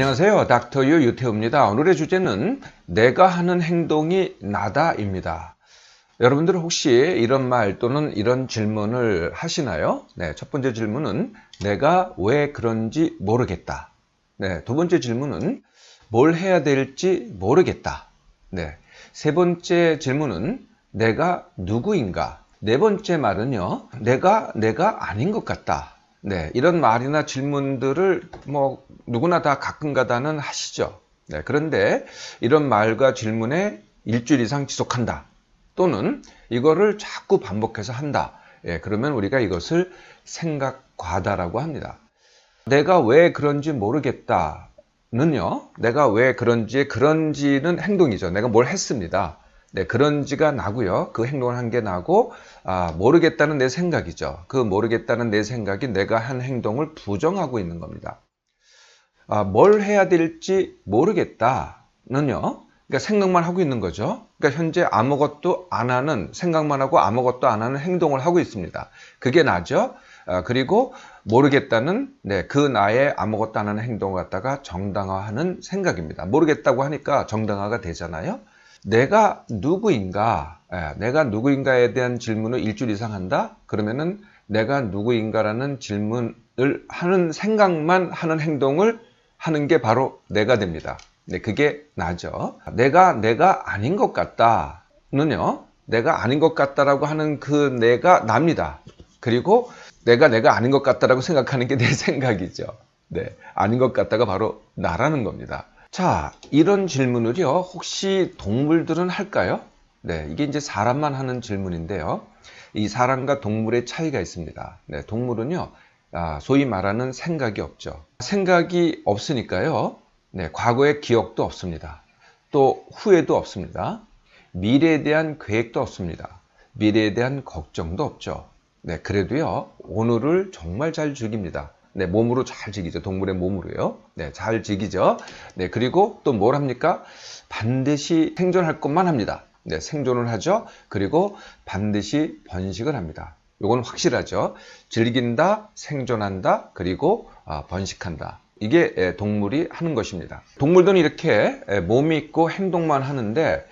안녕하세요. 닥터 유 유태우입니다. 오늘의 주제는 내가 하는 행동이 나다입니다. 여러분들 혹시 이런 말 또는 이런 질문을 하시나요? 네, 첫 번째 질문은 내가 왜 그런지 모르겠다. 네, 두 번째 질문은 뭘 해야 될지 모르겠다. 네, 세 번째 질문은 내가 누구인가? 네 번째 말은요, 내가 아닌 것 같다. 네, 이런 말이나 질문들을 누구나 다 가끔가다는 하시죠. 네, 그런데 이런 말과 질문에 일주일 이상 지속한다. 또는 이거를 자꾸 반복해서 한다. 예, 그러면 우리가 이것을 생각 과다라고 합니다. 내가 왜 그런지 모르겠다는요. 내가 왜 그런지는 행동이죠. 내가 뭘 했습니다. 네, 그런지가 나고요. 그 행동을 한 게 나고, 모르겠다는 내 생각이죠. 그 모르겠다는 내 생각이 내가 한 행동을 부정하고 있는 겁니다. 뭘 해야 될지 모르겠다는요. 그러니까 생각만 하고 있는 거죠. 그러니까 현재 아무것도 안 하는, 생각만 하고 아무것도 안 하는 행동을 하고 있습니다. 그게 나죠. 그리고 모르겠다는 그 나의 아무것도 안 하는 행동을 갖다가 정당화하는 생각입니다. 모르겠다고 하니까 정당화가 되잖아요. 내가 누구인가? 내가 누구인가에 대한 질문을 일주일 이상 한다? 그러면은 내가 누구인가라는 질문을 하는 생각만 하는 행동을 하는 게 바로 내가 됩니다. 네, 그게 나죠. 내가 아닌 것 같다는요. 내가 아닌 것 같다라고 하는 그 내가 납니다. 그리고 내가 아닌 것 같다라고 생각하는 게 내 생각이죠. 네, 아닌 것 같다가 바로 나라는 겁니다. 자, 이런 질문을요. 혹시 동물들은 할까요? 네, 이게 이제 사람만 하는 질문인데요. 이 사람과 동물의 차이가 있습니다. 네, 동물은요. 소위 말하는 생각이 없죠. 생각이 없으니까요. 네, 과거의 기억도 없습니다. 또 후회도 없습니다. 미래에 대한 계획도 없습니다. 미래에 대한 걱정도 없죠. 네, 그래도요. 오늘을 정말 잘 즐깁니다. 네, 몸으로 잘 즐기죠. 동물의 몸으로요. 네, 잘 즐기죠. 네, 그리고 또 뭘 합니까? 반드시 생존할 것만 합니다. 네, 생존을 하죠. 그리고 반드시 번식을 합니다. 이건 확실하죠. 즐긴다, 생존한다, 그리고 번식한다. 이게 동물이 하는 것입니다. 동물들은 이렇게 몸이 있고 행동만 하는데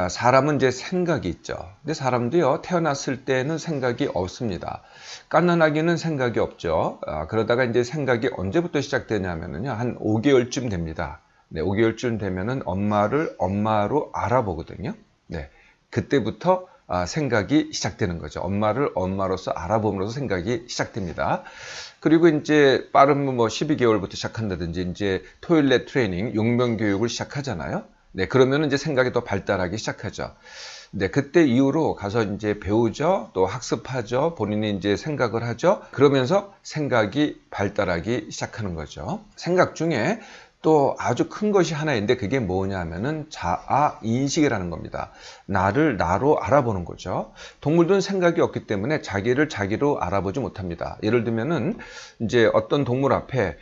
사람은 이제 생각이 있죠. 근데 사람도요, 태어났을 때는 생각이 없습니다. 갓난아기는 생각이 없죠. 그러다가 이제 생각이 언제부터 시작되냐면요, 한 5개월쯤 됩니다. 네, 5개월쯤 되면은 엄마를 엄마로 알아보거든요. 네, 그때부터 생각이 시작되는 거죠. 엄마를 엄마로서 알아봄으로써 생각이 시작됩니다. 그리고 이제 빠르면 12개월부터 시작한다든지 이제 토일렛 트레이닝, 용병 교육을 시작하잖아요. 네, 그러면 이제 생각이 더 발달하기 시작하죠. 네, 그때 이후로 가서 이제 배우죠. 또 학습하죠. 본인이 이제 생각을 하죠. 그러면서 생각이 발달하기 시작하는 거죠. 생각 중에 또 아주 큰 것이 하나 있는데 그게 뭐냐면은 자아인식이라는 겁니다. 나를 나로 알아보는 거죠. 동물들은 생각이 없기 때문에 자기를 자기로 알아보지 못합니다. 예를 들면은 이제 어떤 동물 앞에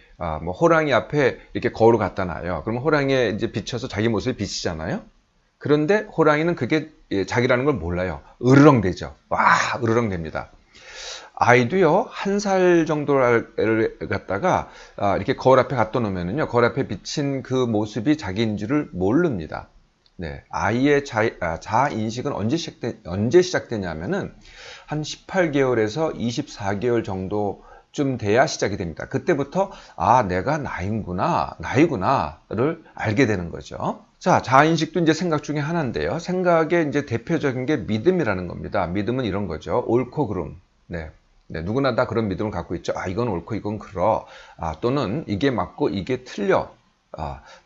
호랑이 앞에 이렇게 거울을 갖다 놔요. 그러면 호랑이에 이제 비춰서 자기 모습이 비치잖아요. 그런데 호랑이는 그게 자기라는 걸 몰라요. 으르렁대죠. 와, 으르렁댑니다. 아이도요, 1살 정도를 갖다가 이렇게 거울 앞에 갖다 놓으면요, 거울 앞에 비친 그 모습이 자기인 줄을 모릅니다. 네, 아이의 자아인식은 언제 시작되냐면은 한 18개월에서 24개월 정도쯤 돼야 시작이 됩니다. 그때부터 내가 나이구나를 알게 되는 거죠. 자, 자아인식도 이제 생각 중에 하나인데요. 생각의 이제 대표적인 게 믿음이라는 겁니다. 믿음은 이런 거죠. 옳고 그름. 네. 네, 누구나 다 그런 믿음을 갖고 있죠. 이건 옳고 이건 그러. 또는 이게 맞고 이게 틀려.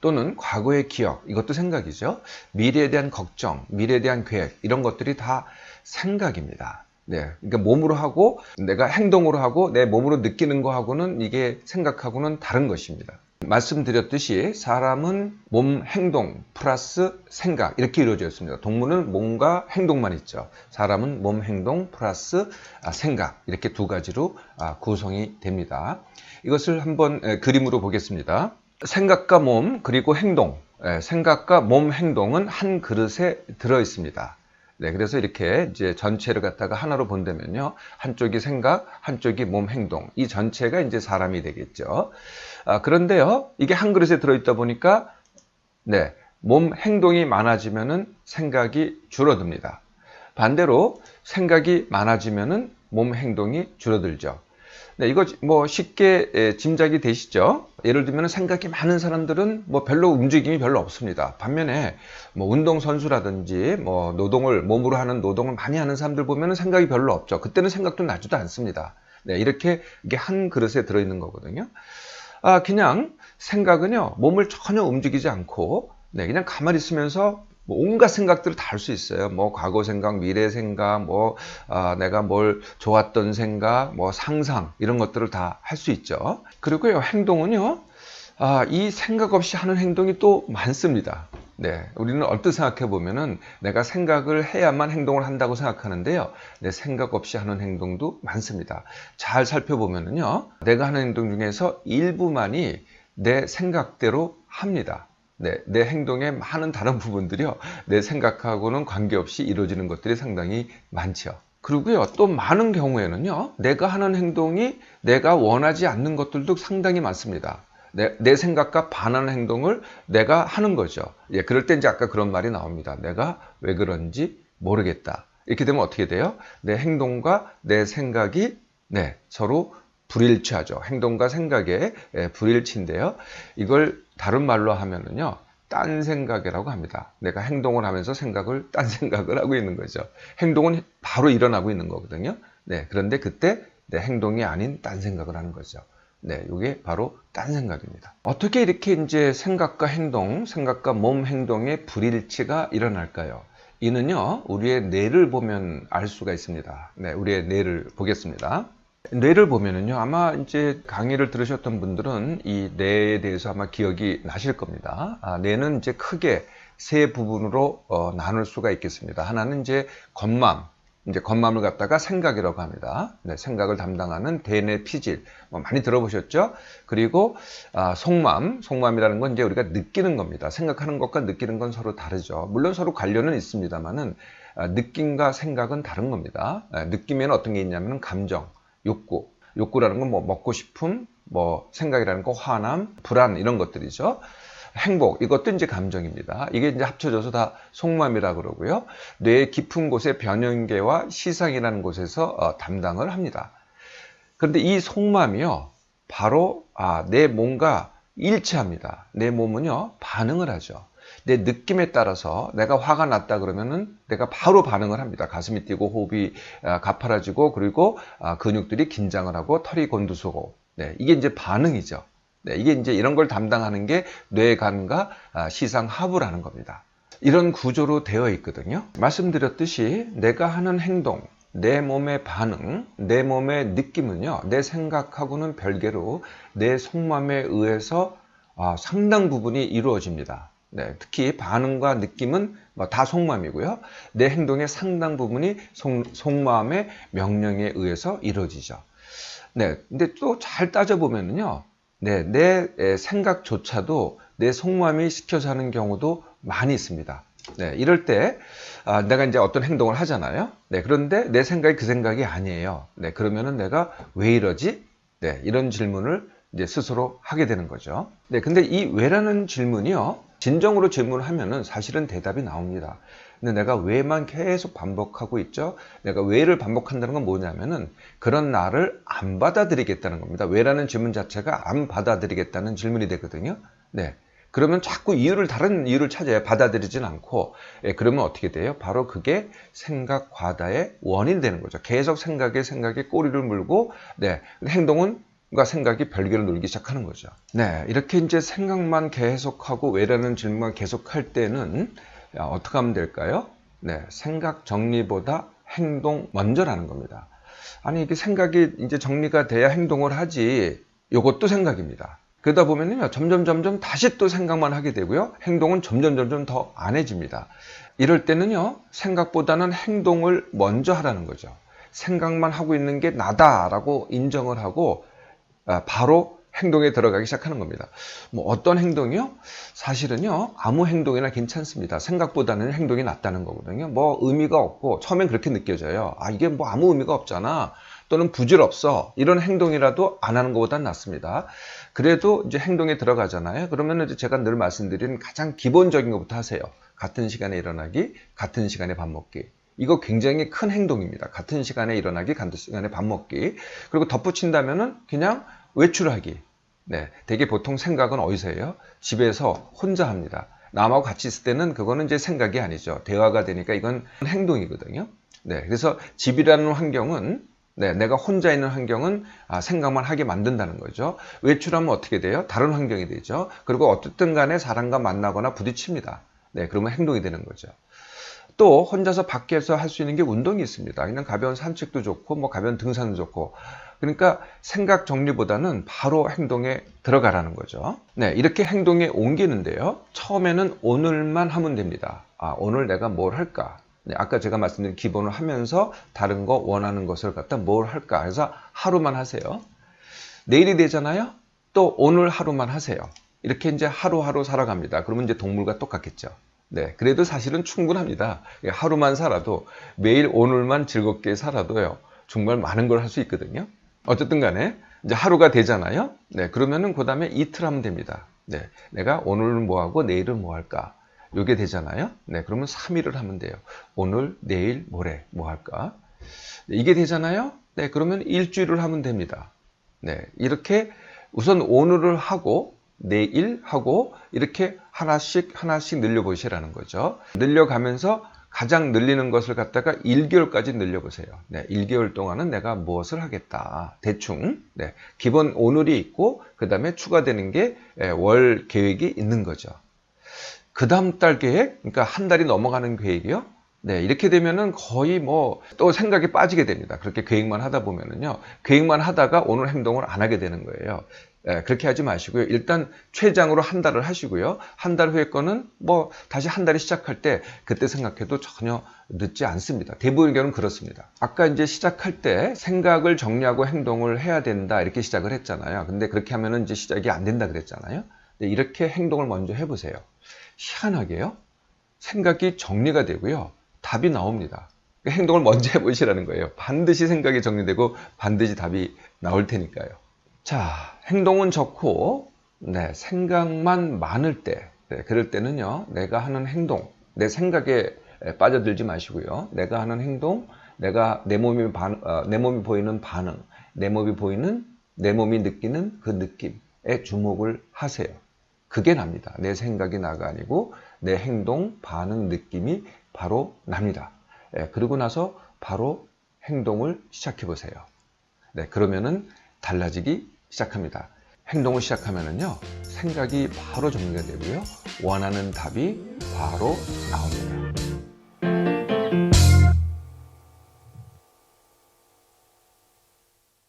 또는 과거의 기억. 이것도 생각이죠. 미래에 대한 걱정, 미래에 대한 계획. 이런 것들이 다 생각입니다. 네, 그러니까 몸으로 하고 내가 행동으로 하고 내 몸으로 느끼는 거하고는 이게 생각하고는 다른 것입니다. 말씀드렸듯이 사람은 몸, 행동 플러스 생각 이렇게 이루어져 있습니다. 동물은 몸과 행동만 있죠. 사람은 몸, 행동 플러스 생각 이렇게 두 가지로 구성이 됩니다. 이것을 한번 그림으로 보겠습니다. 생각과 몸 그리고 행동, 생각과 몸, 행동은 한 그릇에 들어 있습니다. 네, 그래서 이렇게 이제 전체를 갖다가 하나로 본다면요. 한쪽이 생각, 한쪽이 몸 행동. 이 전체가 이제 사람이 되겠죠. 그런데요. 이게 한 그릇에 들어있다 보니까, 네, 몸 행동이 많아지면은 생각이 줄어듭니다. 반대로 생각이 많아지면은 몸 행동이 줄어들죠. 네, 이거 뭐 쉽게 짐작이 되시죠? 예를 들면 생각이 많은 사람들은 뭐 별로 움직임이 별로 없습니다. 반면에 뭐 운동선수라든지 뭐 몸으로 하는 노동을 많이 하는 사람들 보면 생각이 별로 없죠. 그때는 생각도 나지도 않습니다. 네, 이게 한 그릇에 들어있는 거거든요. 그냥 생각은요, 몸을 전혀 움직이지 않고, 네, 그냥 가만히 있으면서 뭐 온갖 생각들을 다 할 수 있어요. 뭐 과거 생각, 미래 생각, 내가 뭘 좋았던 생각, 뭐 상상 이런 것들을 다 할 수 있죠. 그리고요, 행동은요, 이 생각 없이 하는 행동이 또 많습니다. 네, 우리는 얼뜻 생각해 보면은 내가 생각을 해야만 행동을 한다고 생각하는데요. 내 생각 없이 하는 행동도 많습니다. 잘 살펴보면은요, 내가 하는 행동 중에서 일부만이 내 생각대로 합니다. 네, 내 행동의 많은 다른 부분들이요, 내 생각하고는 관계없이 이루어지는 것들이 상당히 많죠. 그리고요, 또 많은 경우에는요, 내가 하는 행동이 내가 원하지 않는 것들도 상당히 많습니다. 내 생각과 반하는 행동을 내가 하는 거죠. 예, 그럴 때 이제 아까 그런 말이 나옵니다. 내가 왜 그런지 모르겠다. 이렇게 되면 어떻게 돼요? 내 행동과 내 생각이, 네, 서로 불일치하죠. 행동과 생각의 불일치인데요. 이걸 다른 말로 하면은요, 딴 생각이라고 합니다. 내가 행동을 하면서 딴 생각을 하고 있는 거죠. 행동은 바로 일어나고 있는 거거든요. 네, 그런데 그때 내 행동이 아닌 딴 생각을 하는 거죠. 네, 이게 바로 딴 생각입니다. 어떻게 이렇게 이제 생각과 몸 행동의 불일치가 일어날까요? 이는요, 우리의 뇌를 보면 알 수가 있습니다. 네, 우리의 뇌를 보겠습니다. 뇌를 보면은요, 아마 이제 강의를 들으셨던 분들은 이 뇌에 대해서 아마 기억이 나실 겁니다. 뇌는 이제 크게 세 부분으로 나눌 수가 있겠습니다. 하나는 이제 겉맘을 갖다가 생각이라고 합니다. 네, 생각을 담당하는 대뇌 피질, 많이 들어보셨죠? 그리고 속맘이라는 건 이제 우리가 느끼는 겁니다. 생각하는 것과 느끼는 건 서로 다르죠. 물론 서로 관련은 있습니다만은 느낌과 생각은 다른 겁니다. 느낌에는 어떤 게 있냐면 감정, 욕구라는 건 먹고 싶음, 생각이라는 건 화남, 불안 이런 것들이죠. 행복, 이것도 이제 감정입니다. 이게 이제 합쳐져서 다 속맘이라고 그러고요. 뇌의 깊은 곳에 변연계와 시상이라는 곳에서 담당을 합니다. 그런데 이 속맘이요, 바로 내 몸과 일치합니다. 내 몸은요, 반응을 하죠. 내 느낌에 따라서 내가 화가 났다 그러면은 내가 바로 반응을 합니다. 가슴이 뛰고 호흡이 가파라지고 그리고 근육들이 긴장을 하고 털이 곤두서고. 네, 이게 이제 반응이죠. 네, 이게 이제 이런 걸 담당하는 게 뇌간과 시상하부라는 겁니다. 이런 구조로 되어 있거든요. 말씀드렸듯이 내가 하는 행동, 내 몸의 반응, 내 몸의 느낌은요, 내 생각하고는 별개로 내 속맘에 의해서 상당 부분이 이루어집니다. 네, 특히 반응과 느낌은 다 속맘이고요. 내 행동의 상당 부분이 속마음의 명령에 의해서 이루어지죠. 네, 근데 또 잘 따져보면요. 네, 내 생각조차도 내 속마음이 시켜서 하는 경우도 많이 있습니다. 네, 이럴 때 내가 이제 어떤 행동을 하잖아요. 네, 그런데 내 생각이 그 생각이 아니에요. 네, 그러면은 내가 왜 이러지? 네, 이런 질문을 이제 스스로 하게 되는 거죠. 네, 근데 이 왜라는 질문이요, 진정으로 질문을 하면은 사실은 대답이 나옵니다. 근데 내가 왜만 계속 반복하고 있죠? 내가 왜를 반복한다는 건 뭐냐면은 그런 나를 안 받아들이겠다는 겁니다. 왜라는 질문 자체가 안 받아들이겠다는 질문이 되거든요. 네. 그러면 자꾸 다른 이유를 찾아야 받아들이진 않고, 그러면 어떻게 돼요? 바로 그게 생각 과다의 원인이 되는 거죠. 계속 생각에 꼬리를 물고, 네. 행동은 생각이 별개로 놀기 시작하는 거죠. 네, 이렇게 이제 생각만 계속하고 왜라는 질문만 계속할 때는 어떻게 하면 될까요? 네, 생각 정리보다 행동 먼저라는 겁니다. 아니, 이게 생각이 이제 정리가 돼야 행동을 하지, 이것도 생각입니다. 그러다 보면요, 점점 다시 또 생각만 하게 되고요, 행동은 점점 더 안해집니다. 이럴 때는요, 생각보다는 행동을 먼저 하라는 거죠. 생각만 하고 있는 게 나다라고 인정을 하고 바로 행동에 들어가기 시작하는 겁니다. 뭐 어떤 행동이요? 사실은요, 아무 행동이나 괜찮습니다. 생각보다는 행동이 낫다는 거거든요. 뭐 의미가 없고 처음엔 그렇게 느껴져요. 아, 이게 뭐 아무 의미가 없잖아. 또는 부질없어. 이런 행동이라도 안 하는 것보단 낫습니다. 그래도 이제 행동에 들어가잖아요. 그러면 이제 제가 늘 말씀드리는 가장 기본적인 것부터 하세요. 같은 시간에 일어나기, 같은 시간에 밥 먹기. 이거 굉장히 큰 행동입니다. 같은 시간에 일어나기, 같은 시간에 밥 먹기. 그리고 덧붙인다면은 그냥 외출하기. 네, 되게 보통 생각은 어디서 해요? 집에서 혼자 합니다. 남하고 같이 있을 때는 그거는 이제 생각이 아니죠. 대화가 되니까 이건 행동이거든요. 네, 그래서 집이라는 환경은 내가 혼자 있는 환경은 생각만 하게 만든다는 거죠. 외출하면 어떻게 돼요? 다른 환경이 되죠. 그리고 어쨌든 간에 사람과 만나거나 부딪힙니다. 네, 그러면 행동이 되는 거죠. 또 혼자서 밖에서 할 수 있는 게 운동이 있습니다. 그냥 가벼운 산책도 좋고 뭐 가벼운 등산도 좋고. 그러니까 생각 정리보다는 바로 행동에 들어가라는 거죠. 네, 이렇게 행동에 옮기는데요. 처음에는 오늘만 하면 됩니다. 오늘 내가 뭘 할까? 네, 아까 제가 말씀드린 기본을 하면서 다른 거 원하는 것을 갖다 뭘 할까? 그래서 하루만 하세요. 내일이 되잖아요. 또 오늘 하루만 하세요. 이렇게 이제 하루하루 살아갑니다. 그러면 이제 동물과 똑같겠죠. 네, 그래도 사실은 충분합니다. 하루만 살아도 매일 오늘만 즐겁게 살아도요. 정말 많은 걸 할 수 있거든요. 어쨌든 간에 이제 하루가 되잖아요. 네, 그러면은 그 다음에 이틀 하면 됩니다. 네, 내가 오늘은 뭐 하고 내일은 뭐 할까? 요게 되잖아요. 네, 그러면 3일을 하면 돼요. 오늘, 내일, 모레 뭐 할까? 네, 이게 되잖아요. 네, 그러면 일주일을 하면 됩니다. 네, 이렇게 우선 오늘을 하고 내일 하고 이렇게 하나씩 늘려보시라는 거죠. 늘려가면서 가장 늘리는 것을 갖다가 1개월까지 늘려보세요. 네, 1개월 동안은 내가 무엇을 하겠다. 대충. 네, 기본 오늘이 있고 그 다음에 추가되는 게 월 계획이 있는 거죠. 그 다음 달 계획, 그러니까 한 달이 넘어가는 계획이요. 네, 이렇게 되면은 거의 뭐 또 생각이 빠지게 됩니다. 그렇게 계획만 하다 보면은요. 계획만 하다가 오늘 행동을 안 하게 되는 거예요. 그렇게 하지 마시고요. 일단 최장으로 한 달을 하시고요. 한 달 후에 거는 뭐 다시 한 달이 시작할 때 그때 생각해도 전혀 늦지 않습니다. 대부분의 경우는 그렇습니다. 아까 이제 시작할 때 생각을 정리하고 행동을 해야 된다 이렇게 시작을 했잖아요. 근데 그렇게 하면은 이제 시작이 안 된다 그랬잖아요. 이렇게 행동을 먼저 해보세요. 희한하게요. 생각이 정리가 되고요. 답이 나옵니다. 행동을 먼저 해보시라는 거예요. 반드시 생각이 정리되고 반드시 답이 나올 테니까요. 자, 행동은 좋고 생각만 많을 때, 그럴 때는요. 내가 하는 행동, 내 생각에 빠져들지 마시고요. 내가 하는 행동, 내 몸이 보이는 반응, 내 몸이 느끼는 그 느낌에 주목을 하세요. 그게 납니다. 내 생각이 나가 아니고 내 행동, 반응, 느낌이 바로 납니다. 그러고 나서 바로 행동을 시작해 보세요. 네, 그러면은 달라지기 시작합니다. 행동을 시작하면은요, 생각이 바로 정리가 되고요, 원하는 답이 바로 나옵니다.